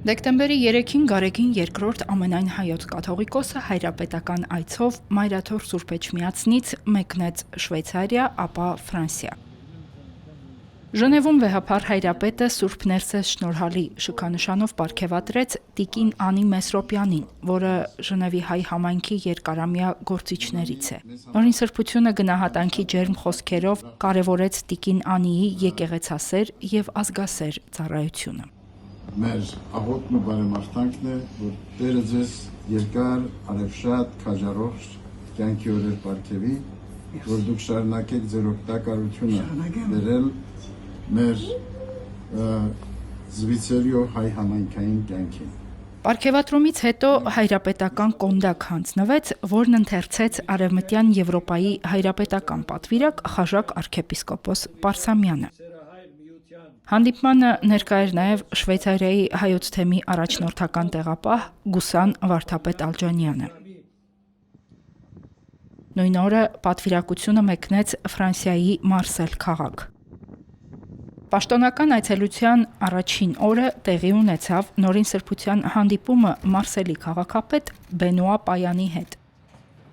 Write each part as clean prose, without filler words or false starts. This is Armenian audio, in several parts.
Դեկտեմբերի 3-ին Գարեգին II ամենայն հայոց կաթողիկոսը հայրապետական այցով Մայրաթոր Սուրբ Էջմիածնից մեկնեց Շվեյցարիա, ապա Ֆրանսիա։ Ժնևում վեհափառ հայրապետը Սուրբ Ներսես շնորհալի շքանշանով պարգևատրեց տիկին Անի Մեսրոպյանին, որը Ժնևի հայ համայնքի երկարամյա գործիչներից է։ Նորին սրբությունը գնահատանքի ջերմ խոսքերով կարևորեց տիկին Անիի եկեղեցասեր եւ ազգասեր ծառայությունը։ Մեր աղոթն ու բարեմաղթանքն է, որ Տերը ձեզ երկար, արևշատ, քաջառող կյանքի օրեր պարգևի, որ դուք շարունակեք ձեր օգտակարությունը բերել մեր զվիցերիո հայ համայնքային կյանքին։ Պարգևատրումից հետո հայրապետական կոնդակ հանձնվեց, որն ընթերցեց Արևմտյան Եվրոպայի հայրապետական պատվիրակ Խաժակ arczepiskopos Պարսամյանը։ Հանդիպմանը ներկա էր նաև Շվեյցարիայի հայոց թեմի առաջնորդական տեղապահ Գուսան Վարդապետ Ալջանյանը։ Նույն օրը պատվիրակությունը մեկնեց Ֆրանսիայի Մարսել քաղաք։ Պաշտոնական այցելության առաջին օրը տեղի ունեցավ նորին սրբության հանդիպումը Մարսելի քաղաքապետ Բենուա Պայանի հետ։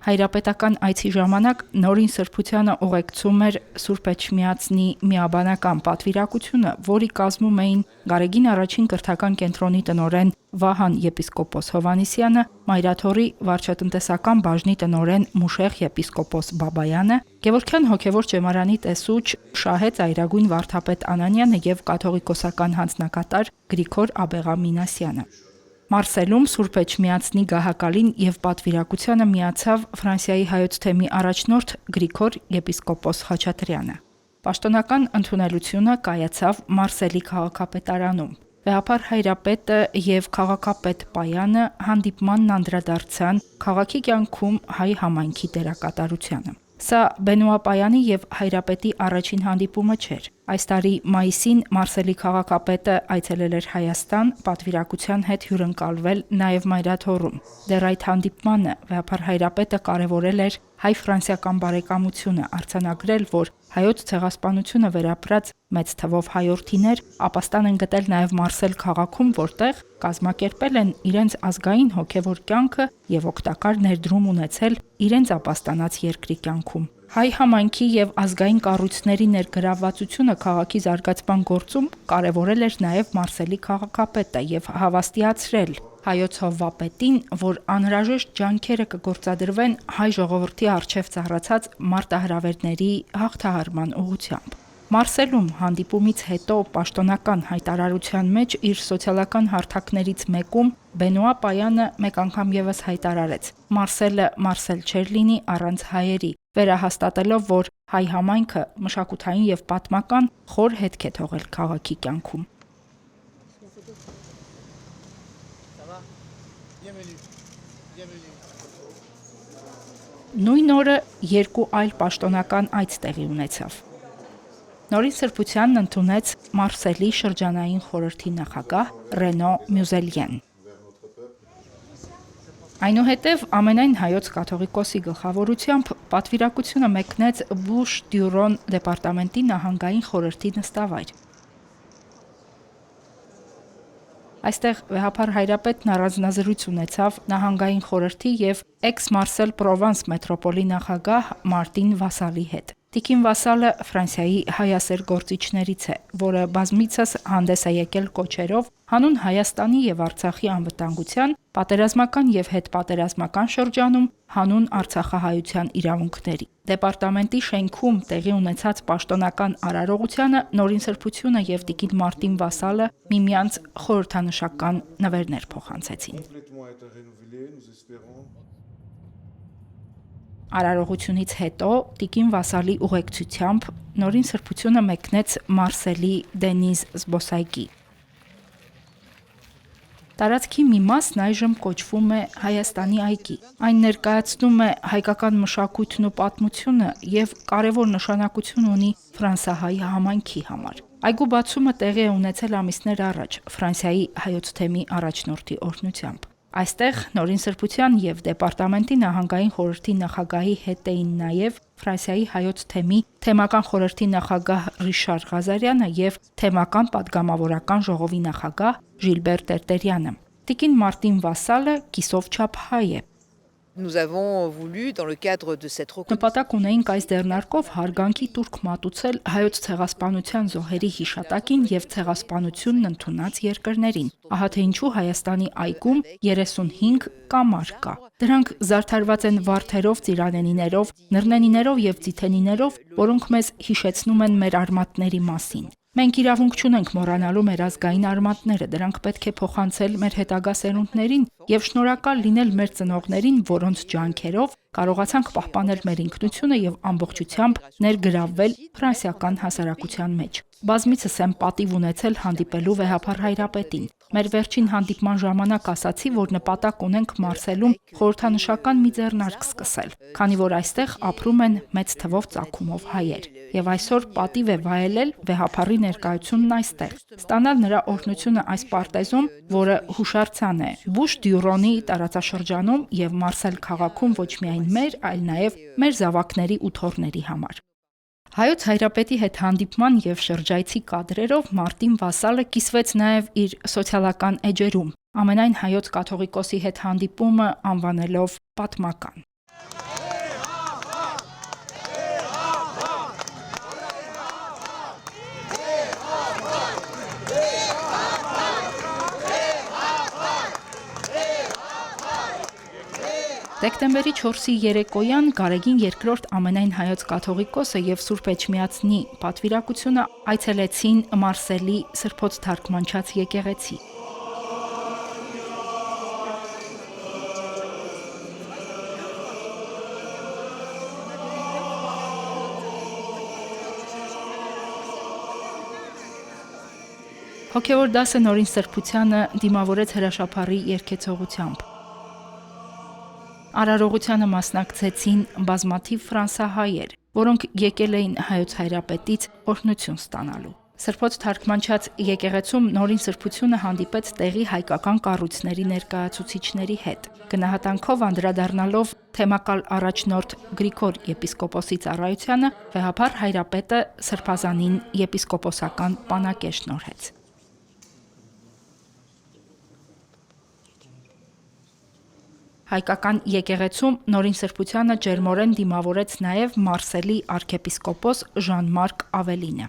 Հայրապետական այցի ժամանակ նորին սրբությանը ուղեկցում էր Սուրբ Էջմիածնի միաբանական պատվիրակությունը, որի կազմում էին Գարեգին I կրթական կենտրոնի տնօրեն Վահան եպիսկոպոս Հովհաննիսյանը, Մայրաթորի վարչատնտեսական բաժնի տնօրեն Մուշեղ եպիսկոպոս Բաբայանը, Գևորգյան հոգևոր ճեմարանի տեսուչ Շահե ծայրագույն վարդապետ Անանյանը եւ կաթողիկոսական հանձնակատար Գրիգոր Աբեղամինասյանը։ Մարսելում Սուրբ Էջմիածնի գահակալին եւ պատվիրակությանը միացավ Ֆրանսիայի հայոց թեմի առաջնորդ Գրիգոր եպիսկոպոս Խաչատրյանը։ Պաշտոնական ընդունելությունը կայացավ Մարսելի քաղաքապետարանում։ Վեհափառ հայրապետը եւ քաղաքապետ Պայանը հանդիպմանն անդրադարձան քաղաքի կյանքում հայ համայնքի դերակատարությանը։ Սա Բենուա Պայանի եւ հայրապետի առաջին հանդիպումը չէր։ Այս տարի մայիսին Մարսելի քաղաքապետը այցելել էր Հայաստան, պատվիրակության հետ հյուրընկալվել նաև Մայրաթորում։ Դեռ այդ հանդիպմանը վեհափառ հայրապետը կարևորել էր հայ-ֆրանսիական բարեկամությունը, արձանագրել, որ հայոց ցեղասպանությունը վերապրած մեծ թվով հայորդիներ ապաստան են գտել նաև Մարսել քաղաքում, որտեղ կազմակերպել են իրենց ազգային հոգևոր կյանքը եւ օգտակար ներդրում ունեցել իրենց ապաստանած երկրի կյանքում։ Հայ համայնքի եւ ազգային կառույցների ներգրավվածությունը քաղաքի զարգացման գործում կարևորել էր նաև Մարսելի քաղաքապետը եւ հավաստիացրել հայոց հովվապետին, որ անհրաժեշտ ջանքերը կգործադրվեն հայ ժողովրդի առջև ծառացած մարտահրավերների հաղթահարման ուղղությամբ։ Մարսելում հանդիպումից հետո պաշտոնական հայտարարության մեջ իր սոցիալական հարթակներից մեկում Բենուա Պայանը մեկ անգամ եւս հայտարարեց. Մարսելը Մարսել չէր լինի առանց հայերի, վերահաստատելով, որ հայ համայնքը մշակութային եւ պատմական խոր հետք է թողել քաղաքի կյանքում։ Նույն օրը երկու այլ պաշտոնական այց տեղի ունեցավ։ Նորին սրբությանն ընդունեց Մարսելի շրջանային խորհրդի նախագահ Ռենո Մյուզելյեն։ Այնուհետև ամենայն հայոց կաթողիկոսի գլխավորությամբ պատվիրակությունը մեկնեց Բուշ-Դյուրոն դեպարտամենտի նահանգային խորհրդի նստավայր։ Այստեղ վեհափառ հայրապետն առանձնազրույց ունեցավ նահանգային խորհրդի եւ էքս-Մարսել Պրովանս մետրոպոլի նախագահ Մարտին Վասալի հետ։ Տիկին Վասալը Ֆրանսիայի հայասեր գործիչներից է, որը բազմիցս հանդես է եկել կոչերով հանուն Հայաստանի եւ Արցախի անվտանգության, պատերազմական եւ հետպատերազմական շրջանում հանուն արցախահայության իրավունքների։ Դեպարտամենտի շենքում տեղի ունեցած պաշտոնական արարողությանը նորին սրբությունը եւ տիկին Մարտին Վասալը միմյանց խորհրդանշական նվերներ փոխանցեցին։ Արարողությունից հետո տիկին Վասալի ուղեկցությամբ նորին սրբությունը մեկնեց Մարսելի Դենիզ զբոսայգի։ Տարածքի մի մասն այժմ կոչվում է Հայաստանի այգի։ Այն ներկայացնում է հայկական մշակույթն ու պատմությունը եւ կարևոր նշանակություն ունի ֆրանսահայ համայնքի համար։ Այգու բացումը տեղի է ունեցել ամիսներ առաջ Ֆրանսիայի հայոց թեմի առաջնորդի օրհնությամբ։ Այստեղ նորին սրբության եւ դեպարտամենտի նահանգային խորհրդի նախագահի հետ էին նաեւ Ֆրանսիայի հայոց թեմի թեմական խորհրդի նախագահ Ռիշար Ղազարյանը եւ թեմական պատգամավորական ժողովի նախագահ Ժիլբեր Տերտերյանը։ Տիկին Մարտին Վասալը կիսով չափ հայ է։ Nous avons voulu, dans le cadre de cette reconnaissance, Նպատակ ունեինք այս դեռնարկով հարգանքի տուրք մատուցել հայոց ցեղասպանության զոհերի հիշատակին եւ ցեղասպանությունն ընդունած երկրներին։ Ահա թե ինչու Հայաստանի այգում 35 կամար կա։ Դրանք զարդարված են վարդերով, ծիրանենիներով, նռնենիներով եւ ձիթենիներով, որոնք մեզ հիշեցնում են մեր արմատների մասին։ Մենք իրավունք չունենք մոռանալու մեր ազգային արմատները, դրանք պետք է փոխանցել մեր հետագա սերունդներին եւ շնորհակալ լինել մեր ծնողներին, որոնց ջանքերով կարողացանք պահպանել մեր ինքնությունը եւ ամբողջությամբ ներգրավվել ֆրանսիական հասարակության մեջ։ Բազմիցս եմ պատիվ ունեցել հանդիպելու վեհափառ հայրապետին։ Մեր վերջին հանդիպման ժամանակ ասացի, որ նպատակ ունենք Մարսելում խորհրդանշական մի ձեռնարկ սկսել, քանի որ այստեղ ապրում են մեծ թվով ծագումով հայեր։ Եվ այսօր պատիվ է վայելել վեհափառի ներկայությունն այստեղ, ստանալ նրա օրհնությունը այս պարտեզում, որը հուշարձան է Բուշ Դյուրոնի տարածաշրջանում եւ Մարսել քաղաքում ոչ միայն մեր, այլ նաեւ մեր զավակների ու թոռների համար։ Հայոց հայրապետի հետ հանդիպման եւ շրջայցի կադրերով Մարտին Վասալը կիսվեց նաեւ իր սոցիալական էջերում, ամենայն հայոց կաթողիկոսի հետ հանդիպումը անվանելով պատմական։ Դեկտեմբերի 4-ի երեկոյան Գարեգին II ամենայն հայոց կաթողիկոսը եւ Սուրբ Էջմիածնի պատվիրակությունը այցելեցին Մարսելի Սրբոց թարգմանչած եկեղեցի։ Հոգևոր դասը Նորին Սրբությանը դիմավորեց հրաշափառի երգեցողությամբ։ Արարողությանը մասնակցեցին բազմաթիվ ֆրանսահայեր, որոնք եկել էին հայոց հայրապետից օրհնություն ստանալու։ Սրբոց թարգմանչած եկեղեցում Նորին Սրբությունը հանդիպեց տեղի հայկական կառույցների ներկայացուցիչների հետ։ Գնահատանքով անդրադառնալով թեմակալ առաջնորդ Գրիգոր եպիսկոպոսի ծառայությանը, վեհափառ հայրապետը սրբազանին եպիսկոպոսական պանակե շնորհեց։ Հայկական եկեղեցում Նորին Սրբությանը ջերմորեն դիմավորեց նաև Մարսելի arczepiskopos Ժան-Մարկ Ավելինը։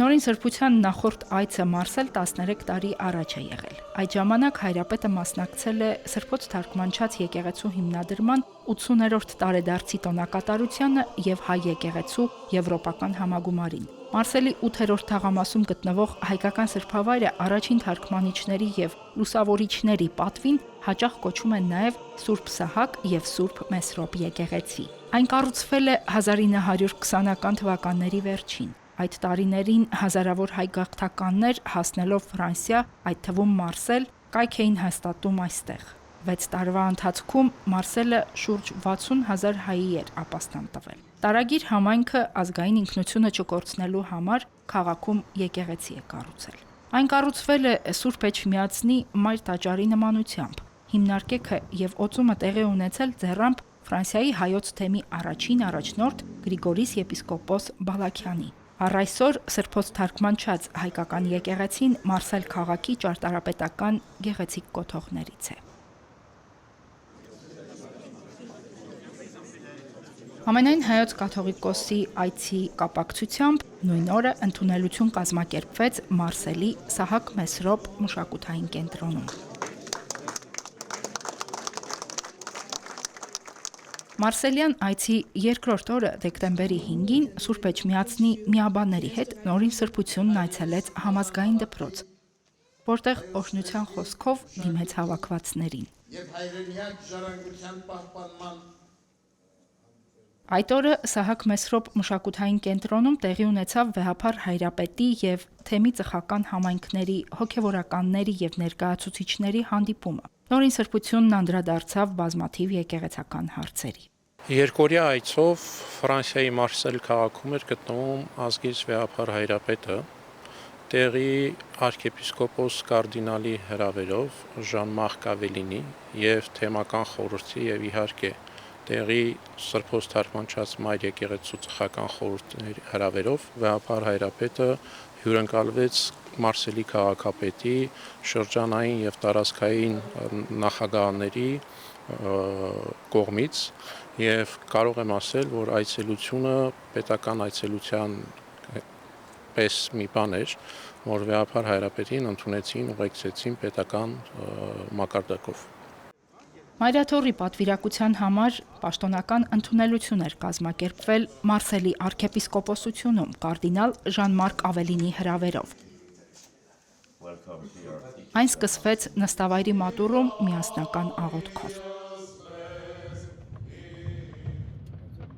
Նորին Սրբության նախորդ այցը Մարսել 13 տարի առաջ է եղել։ Այդ ժամանակ հայրապետը մասնակցել է Սրբոց թարգմանչած եկեղեցու հիմնադրման 80-րդ տարեդարձի տոնակատարությանը եւ հայ եկեղեցու եվրոպական համագումարին։ Մարսելի 8-րդ թաղամասում գտնվող հայկական սրբավայրը առաջին թարգմանիչների եւ լուսավորիչների պատվին հաճախ կոչում են նաեւ Սուրբ Սահակ եւ Սուրբ Մեսրոպ եկեղեցի։ Այն կառուցվել է 1920-ական թվականների վերջին։ Այդ տարիներին հազարավոր հայ գաղթականներ հասնելով Ֆրանսիա, այդ թվում Մարսել, կայք էին հաստատում այստեղ։ 6 տարվա ընթացքում Մարսելը շուրջ 60,000 հայի էր ապաստան տվել։ Տարագիր համայնքը ազգային ինքնությունը չկորցնելու համար քաղաքում եկեղեցի է կառուցել։ Այն կառուցվել է Սուրբ Էջմիածնի մայր տաճարի նմանությամբ։ Հիմնարկեքը եւ օծումը տեղի ունեցել ձեռամբ Ֆրանսիայի հայոց թեմի առաջին առաջնորդ Գրիգորիս եպիսկոպոս Բալաքյանի։ Առ այսօր Սրբոց թարգմանչած հայկական եկեղեցին Մարսել քաղաքի ճարտարապետական գեղեցիկ կոթողներից է։ Ամենայն հայոց կաթողիկոսի այցի կապակցությամբ նույն օրը ընդունելություն կազմակերպվեց Մարսելի Սահակ Մեսրոպ մշակութային կենտրոնում։ Մարսելյան այցի երկրորդ օրը դեկտեմբերի 5-ին Սուրբ Էջմիածնի միաբանների հետ Նորին Սրբությունն այցելեց համազգային դպրոց, որտեղ օրհնության խոսքով դիմեց հավաքվածներին։ Եվ հայրենիակ ժառանգության պահպանման Այդ օրը Սահակ Մեսրոպ մշակութային կենտրոնում տեղի ունեցավ վեհափառ հայրապետի եւ թեմի ծխական համայնքների հոգեվորականների եւ ներկայացուցիչների հանդիպումը։ Նորին Սրբությունն անդրադարձավ բազմաթիվ եկեղեցական հարցերի։ Երկօրյա այցով Ֆրանսիայի Մարսել քաղաքում էր գտնվում ազգից վեհափառ հայրապետը, տեղի arczepiskopos կարդինալի հրավերով Ժան-Մարկ Ավելինի եւ թեմական խորհրդի եւ իհարկե տեղի Սրբոց թարգմանչած Մայր եկեղեցու ծխական խորհուրդների հրավերով վեհապար հայրապետը հյուրընկալվեց Մարսելի քաղաքապետի շրջանային եւ տարածքային նախագահների կողմից եւ կարող եմ ասել, որ այցելությունը պետական այցելության պես մի բան էր, որ վեհապար հայրապետին ընդունեցին, ուղեկցեցին պետական մակարդակով։ Մայրաթորի պատվիրակության համար պաշտոնական ընդունելություն էր կազմակերպվել Մարսելի arczepiskoposությունում կարդինալ Ժան-Մարկ Ավելինի հրավերով։ Այն սկսվեց նստավայրի մատուռում միասնական աղոթքով։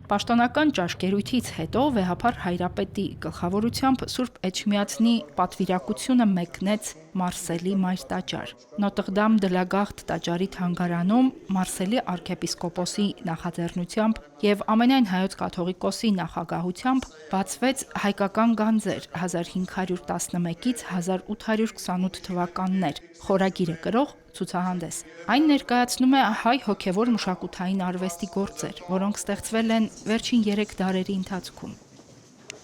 Պաշտոնական ճաշկերույթից հետո վեհապար հայրապետի գլխավորությամբ Սուրբ Էջմիածնի պատվիրակությունը մեկնեց Մարսելի մայր տաճար։ Նոտր-Դամ դե լա Գարդ տաճարի թանգարանում Մարսելի arczepiskoposի նախաձեռնությամբ եւ ամենայն հայոց կաթողիկոսի նախագահությամբ բացվեց հայկական գանձեր 1511-ից 1828 թվականներ խորագիրը կրող ցուցահանդես։ Այն ներկայացնում է հայ հոգևոր մշակութային արվեստի գործեր, որոնք ստեղծվել են վերջին 3 դարերի ընթացքում։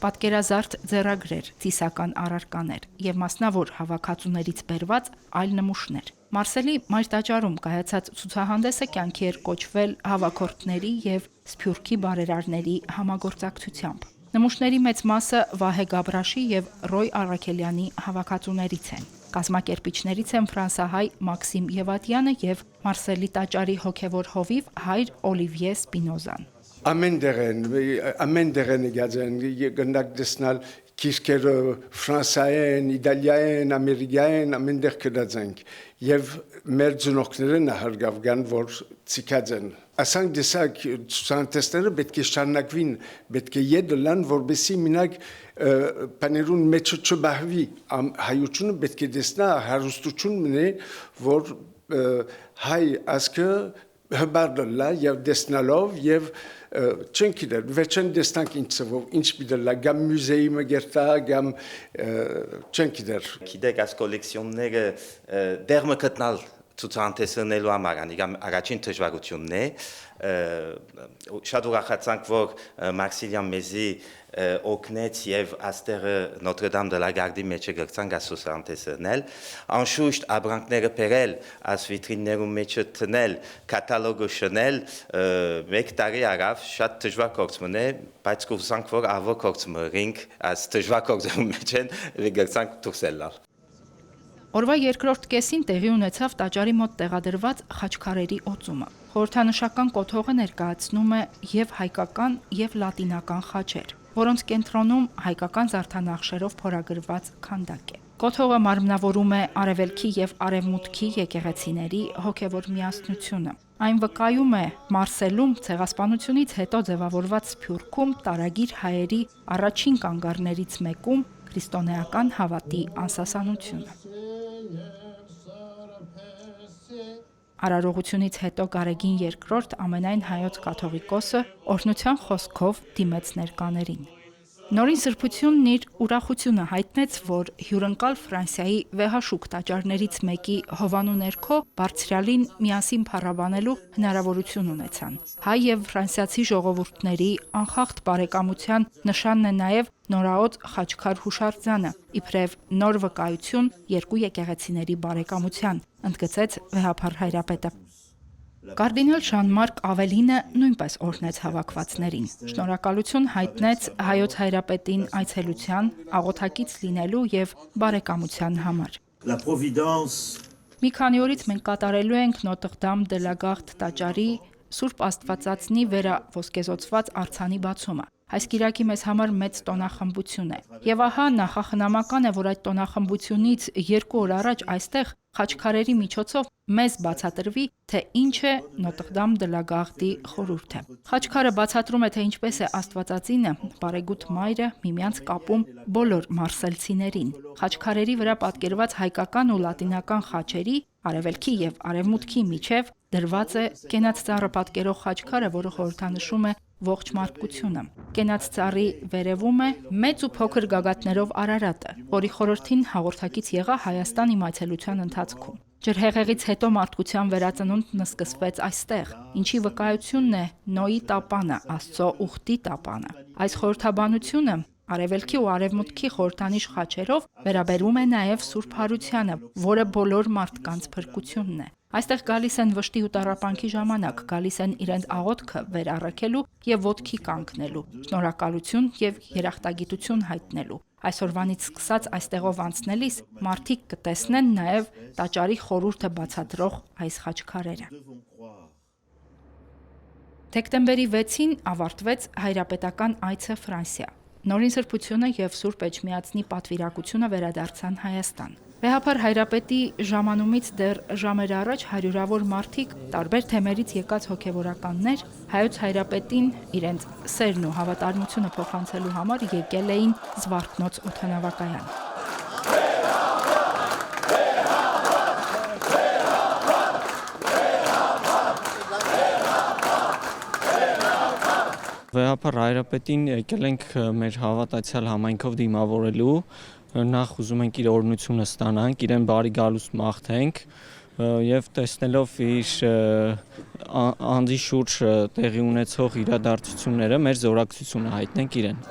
Պատկերազարդ ձեռագրեր, ծիսական առարկաներ եւ մասնավոր հավաքածուներից բերված այլ նմուշներ։ Մարսելի մայր տաճարում կայացած ցուցահանդեսը կյանքի էր կոչվել հավաքորդների եւ սփյուռքի բարերարների համագործակցությամբ։ Նմուշների մեծ մասը Վահե Գաբրաշի եւ Ռոյ Արաքելյանի հավաքածուներից են։ Կազմակերպիչներից են ֆրանսահայ Մաքսիմ Եվատյանը եւ Մարսելի տաճարի հոգևոր հովիվ հայր Օլիվիե Սպինոզան։ Ամեն դերեն գազեն գնդակ դեսնալ քիսկեր ֆրանսայեն, իտալիայեն, ամերիկայեն ամեն դեր կդածենք եւ մեր ծնողները նահարգավ կան որ ցիկածեն ասանք դեսակ ցուցանտեսները պետք է շարունակվին պետք է յետլան որբեսի մինակ պաներուն մեջ չբահվի հայությունը պետք է դեսնա հարստություն մնե որ հայ ասկը հբարդլա եւ դեսնալով եւ չենք իրար վերջեն դեստանք ինչ պիտելա գամ մուզեի մգերտա գամ չենք իրար գիտեք այս կոլեկցիոնները դերմը գտնալ ցուցանտեսնելու համար առաջին դժվարությունն է շատ ուրախացանք որ Մաքսիմիան մեզի օգնեց եւ աստերը Նոտրդամ դե լա Գարդի մեջ գցանք ասոսանտեսնել անշուշտ աբրանքները բերել աս վիտրիններում մեջ տնել կատալոգը շնել մեկ տարի արավ շատ դժվար կորցմն է բայց կուսանք որ ավո կորցմրինք աս դժվար կորցում մեջ են գցանք դուրսելալ Օրվա երկրորդ կեսին տեղի ունեցավ տաճարի մոտ տեղադրված խաչքարերի օծումը։ Խորհրդանշական կոթողը ներկայացնում է եւ հայկական եւ լատինական խաչեր, որոնց կենտրոնում հայկական զարդանախշերով փորագրված քանդակ է։ Կոթողը մարմնավորում է արևելքի եւ արևմուտքի եկեղեցիների հոգևոր միասնությունը։ Այն վկայում է Մարսելում ցեղասպանությունից հետո ձևավորված Սփյուռքում տարագիր հայերի առաջին կանգառներից մեկում քրիստոնեական հավատի անսասանությունը։ Արարողությունից հետո Գարեգին II ամենայն հայոց կաթողիկոսը օրհնության խոսքով դիմեց ներկաներին։ Նորին սրբությունն իր ուրախությունը հայտնեց, որ հյուրընկալ Ֆրանսիայի վեհաշուկ տաճարներից մեկի հովանու ներքո բարձրալին միասին փառաբանելու հնարավորություն ունեցան։ Հայ եւ ֆրանսիացի ժողովուրդների անխախտ բարեկամության նշանն է նաեւ նորաոց խաչքար հուշարձանը, իբրև նոր վկայություն երկու եկեղեցիների բարեկամության, ընդգծեց վեհապար հայրապետը։ Կարդինալ Ժան-Մարկ Ավելինը նույնպես օրհնեց հավաքվածներին։ Շնորհակալություն հայտնեց հայոց հայրապետին այցելության, աղոթակից լինելու եւ բարեկամության համար։ Մի քանի օրից մենք կատարելու ենք Նոտր-Դամ դե լա Գարդ տաճարի Սուրբ Աստվածածնի վերաոսկեզոցված արձանի բացումը։ Այս կիրակի մեզ համար մեծ տոնախմբություն է։ Եվ ահա նախախնամական է, որ այդ տոնախմբությունից 2 օր առաջ այստեղ խաչքարերի միջոցով մեզ բացատրվի, թե ինչ է Նոտր-Դամ դե լա Գարդի խորհուրդը։ Խաչքարը բացատրում է, թե ինչպես է Աստվածածինը, բարեգութ մայրը միմյանց կապում բոլոր մարսելցիներին։ Խաչքարերի վրա պատկերված հայկական ու լատինական խաչերի արևելքի եւ արևմուտքի միջև դրված է կենաց ծառը պատկերող խաչքարը, որը խորհրդանշում է ողջ մարդկությունը։ Կենաց ծառի վերևում է մեծ ու փոքր գագաթներով Արարատը, որի խորհրդին հաղորդակից եղա Հայաստան իմ այցելության ընթացքում։ Ջրհեղեղից հետո մարդկության վերածնունդն սկսվեց այստեղ, ինչի վկայությունն է Նոյի տապանը, Աստծո ուխտի տապանը։ Այս խորհրդաբանությունը Արևելքի ու Արևմուտքի խորհրդանիշ խաչերով վերաբերում է նաև Սուրբ Հարությանը, որը բոլոր մարդկանց փրկությունն է։ Այստեղ գալիս են վշտի ու տառապանքի ժամանակ, գալիս են իրենց աղոթքը վեր առաքելու եւ ոտքի կանգնելու, շնորհակալություն եւ երախտագիտություն հայտնելու։ Այսօրվանից սկսած այստեղով անցնելիս մարդիկ կտեսնեն նաև տաճարի խորհուրդը բացատրող այս խաչքարերը։ Դեկտեմբերի 6-ին ավարտվեց հայրապետական այցը Ֆրանսիա։ Նորին սրբությունը եւ Սուրբ Էջմիածնի պատվիրակությունը վերադարձան Հայաստան։ Վեհափար հայրապետի ժամանումից դեռ ժամեր առաջ հարյուրավոր մարդիկ, տարբեր թեմերից եկած հոգևորականներ, հայոց հայրապետին իրենց սերն ու հավատարմությունը փոխանցելու համար եկել էին Զվարթնոց օդանավակայան։ Վեհափար հայրապետին եկել ենք մեր հավատացյալ համայնքով դիմավորելու, նախ ուզում ենք իր օրհնությունը ստանանք, իրեն բարի գալուստ մաղթենք եւ տեսնելով իր անձի շուրջ տեղի ունեցող իրադարձությունները մեր զորակցությունը հայտնենք իրեն։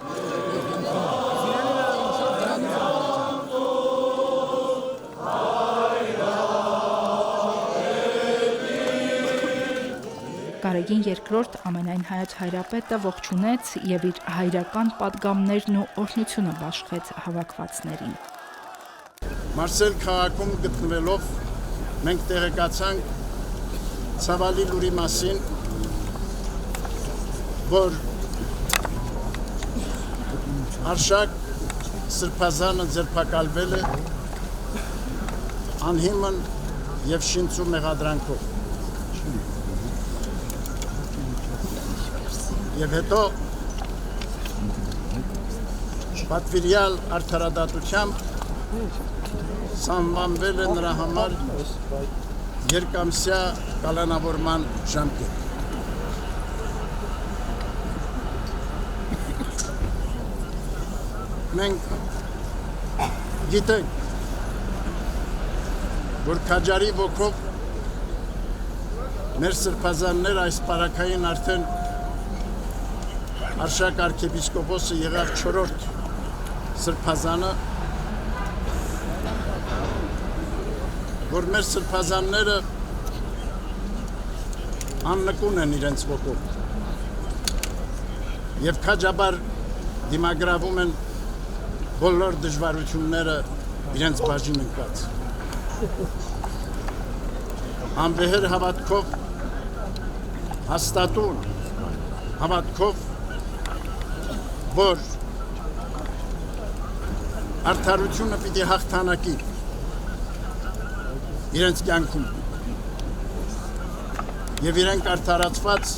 Գարեգին II ամենայն հայոց հայրապետը ողջունեց եւ իր հայրական պատգամներն ու օրհնությունը բաշխեց հավաքվածներին։ Մարսել քաղաքում գտնվելով մենք տեղեկացանք ցավալի լուրի մասին, որ Արշակ Սրբազանը ձերբակալվել է անհիմն եւ շինծու մեղադրանքով։ Եվ հետո պատվիրյալ արդարադատությամբ սահմանվել է նրա համար երկամսյա կալանավորման ժամկետ։ Մենք գիտենք, որ քաջարի ոգով մեր սրբազաններ այս պարակային արդեն Արշակ արքեպիսկոպոսը եղավ 4-րդ սրբազանը, որ մեր սրբազանները աննկուն են իրենց ոգով եւ քաջաբար դիմագրավում են բոլոր դժվարությունները իրենց բաժին ընկած։ Անվեհեր հավատքով, հաստատուն հավատքով, որ արդարությունը պիտի հաղթանակի իրենց կյանքում եւ իրենք արդարացված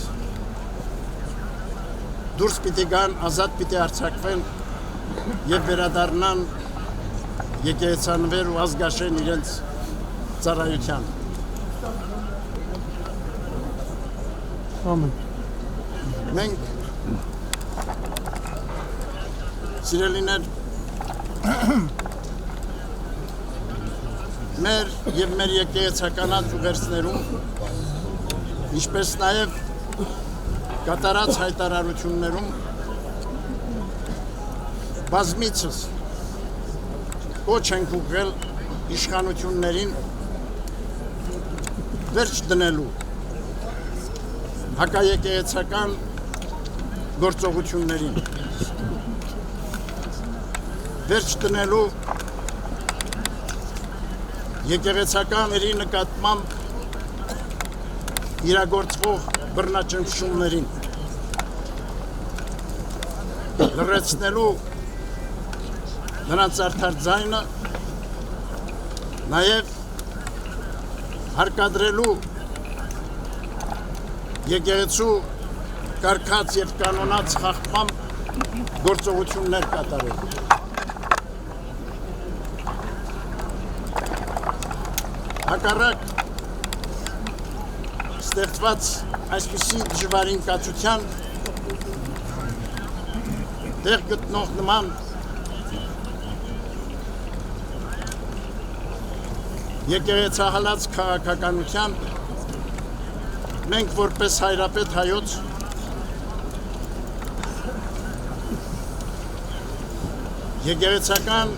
դուրս պիտի գան, ազատ պիտի արձակվեն եւ վերադառնան եկեղեցանվեր ու ազգաշեն իրենց ծառայության։ Ամեն։ Մենք սիրելիներ, մեր եւ մեր եկեղեցականած ուղերձներում, ինչպես նաեւ կատարած հայտարարություններում բազմիցս կոչ ենք ուղղել իշխանություններին վերջ դնելու հակաեկեղեցական գործողություններին, վերջ դնելու եկեղեցականների նկատմամբ իրագործվող բռնաճնշումներին, լրացնելու նրանց արդար ձայնը, նաև հարկադրելու եկեղեցու կարգած եւ կանոնած խախտման գործողություններ կատարելու։ Հակառակ ստեղծված այսպիսի դժվարին կացության տեղ գտնող նման եկեղեցահալած քաղաքականության մենք որպես հայրապետ հայոց եկեղեցական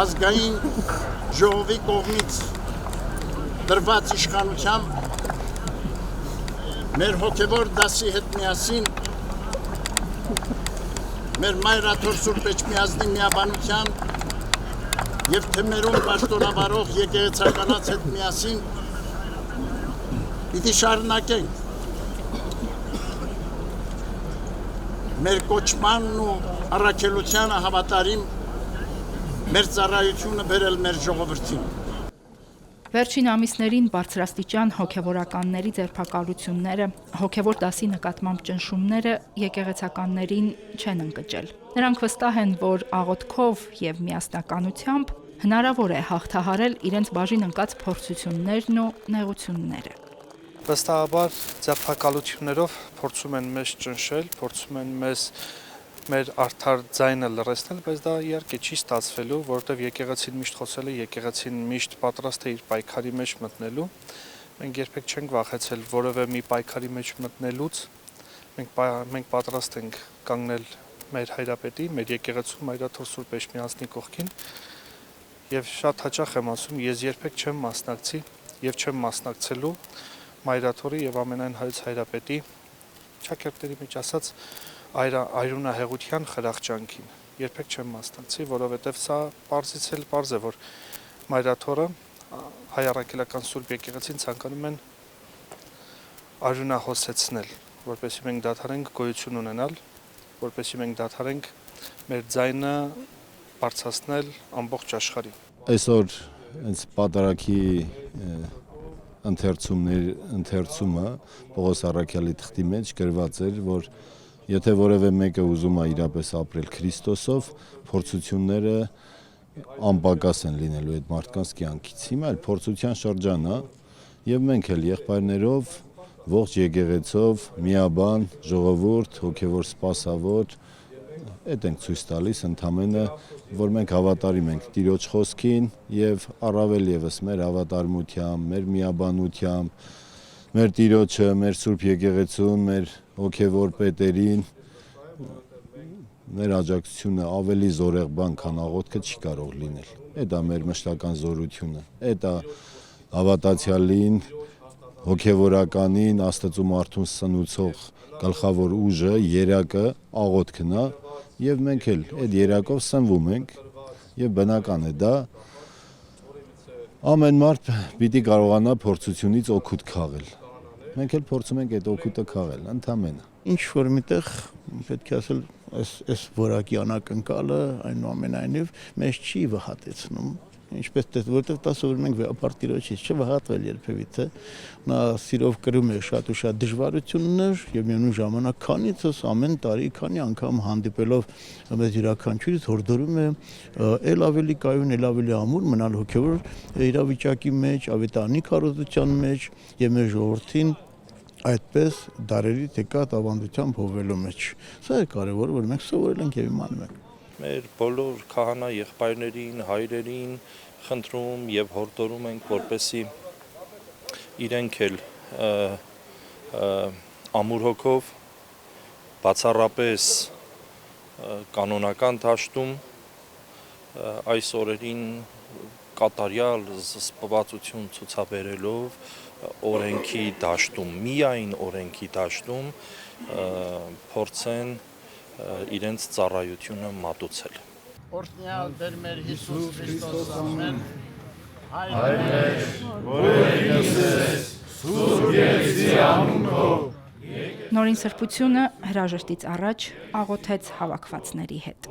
ազգային ժողովի կողմից դրված իշխանությամբ մեր հոգևոր դասի հետ միասին մեր մայրաթոր Սուրբ Էջմիածնի միաբանության եւ թեմերում պաշտոնավարող եկեղեցականաց հետ միասին պիտի շարունակենք մեր կոչմանն ու առաքելությանը հավատարիմ մեր ծառայությունը բերել մեր ժողովրդին։ Վերջին ամիսներին բարձրաստիճան հոգևորականների ձերբակալությունները, հոգևոր դասի նկատմամբ ճնշումները եկեղեցականներին չեն ընկճել։ Նրանք վստահ են, որ աղոթքով եւ միասնականությամբ հնարավոր է հաղթահարել իրենց բաժին ընկած փորձություններն ու նեղությունները։ Վստահաբար ձերբակալություններով փորձում են մեզ ճնշել, փորձում են մեզ մեր արդար ձայնը լռեցնել, բայց դա իհարկե չի ստացվելու, որովհետև եկեղեցին միշտ խոսել է, եկեղեցին միշտ պատրաստ է իր պայքարի մեջ մտնելու։ Մենք երբեք չենք վախեցել որևէ մի պայքարի մեջ մտնելուց։ Մենք պատրաստ ենք կանգնել մեր հայրապետի, մեր եկեղեցու Մայրաթոր Սուրբ Էջմիածնի կողքին։ Եվ շատ հաճախ եմ ասում, ես երբեք չեմ մասնակցի եւ չեմ մասնակցելու Մայրաթորի եւ ամենայն հայոց հայրապետի ճակերտների մեջ ասած այրունահեղության խրախճանքին երբեք չեմ մասնակցի, որովհետև սա պարզից էլ պարզ է, որ Մայրաթորը հայ առաքելական Սուրբ Եկեղեցին ցանկանում են արյունահոսեցնել, որպեսզի մենք դադարենք գոյություն ունենալ, որպեսզի մենք դադարենք մեր ձայնը բարձրացնել ամբողջ աշխարհին։ Այսօր այս պատարագի ընթերցումը Պողոս Առաքյալի թղթի մեջ գրված էր, որ եթե որևէ մեկը ուզում է իրապես ապրել Քրիստոսով, փորձությունները անպակաս են լինելու այդ մարդկանց կյանքից։ Հիմա էլ փորձության շրջան է, եւ մենք էլ եղբայրներով, ողջ եկեղեցով, միաբան, ժողովուրդ, հոգևոր սպասավոր, այդ ենք ցույց տալիս ընդամենը, որ մենք հավատարիմ ենք Տիրոջ խոսքին եւ առավել եւս մեր հավատարմությամբ, մեր միաբանությամբ, մեր Տիրոջը, մեր Սուրբ Եկեղեցուն, մեր հոգևոր պետերին, մեր աջակցությունը ավելի զորեղ բան, քան աղոթքը չի կարող լինել։ Դա մեր մշտական զորությունը, դա հավատացյալին, հոգևորականին, Աստծո մարդուն սնուցող գլխավոր ուժը, երակը, աղոթքն է, եւ մենք էլ այդ երակով սնվում ենք, եւ բնական է դա ամեն մարդ պիտի կարողանա փորձությունից օգուտ քաղել։ Մենք էլ փորձում ենք այդ օգուտը քաղել, ընդամենը։ Ինչ որ միտեղ պետք է ասել, այս որակի անակնկալը այնուամենայնիվ մեզ չի վհատեցնում։ Ինչպես որտեղ տասովր մենք վեապար Տիրոջից չվհատվել երբևիցե, նա սիրով կրում է շատ ու շատ դժվարություններ եւ միևնույն ժամանակ քանիցս ամեն տարի քանի անգամ հանդիպելով մեզ յուրաքանչյուրից հորդորում է ել ավելի կայուն, ել ավելի ամուր մնալ հոգեվոր իրավիճակի մեջ, ավետարանի քարոզության մեջ եւ մեր ժողովրդին այդպես դարերի տեկատ ավանդությամբ հովելու մեջ։ Սա է կարևորը, որ մենք սովորել ենք եւ իմանում ենք։ Մեր բոլոր քահանա եղբայրներին, հայրերին խնդրում եւ հորդորում ենք, որպեսզի իրենք էլ ամուր հոգով բացառապես կանոնական դաշտում այս օրերին կատարյալ զսպվածություն ցուցաբերելով օրենքի դաշտում, միայն օրենքի դաշտում փորձեն իրենց ծառայությունը մատուցել։ Օրհնյալ Տեր մեր Հիսուս Քրիստոս ամեն։ Հայր մեր, որ ելիս ես, Սուրբ Եկեղեցի անունով։ Նորին սրբությունը հրաժեշտից առաջ աղոթեց հավաքվածների հետ։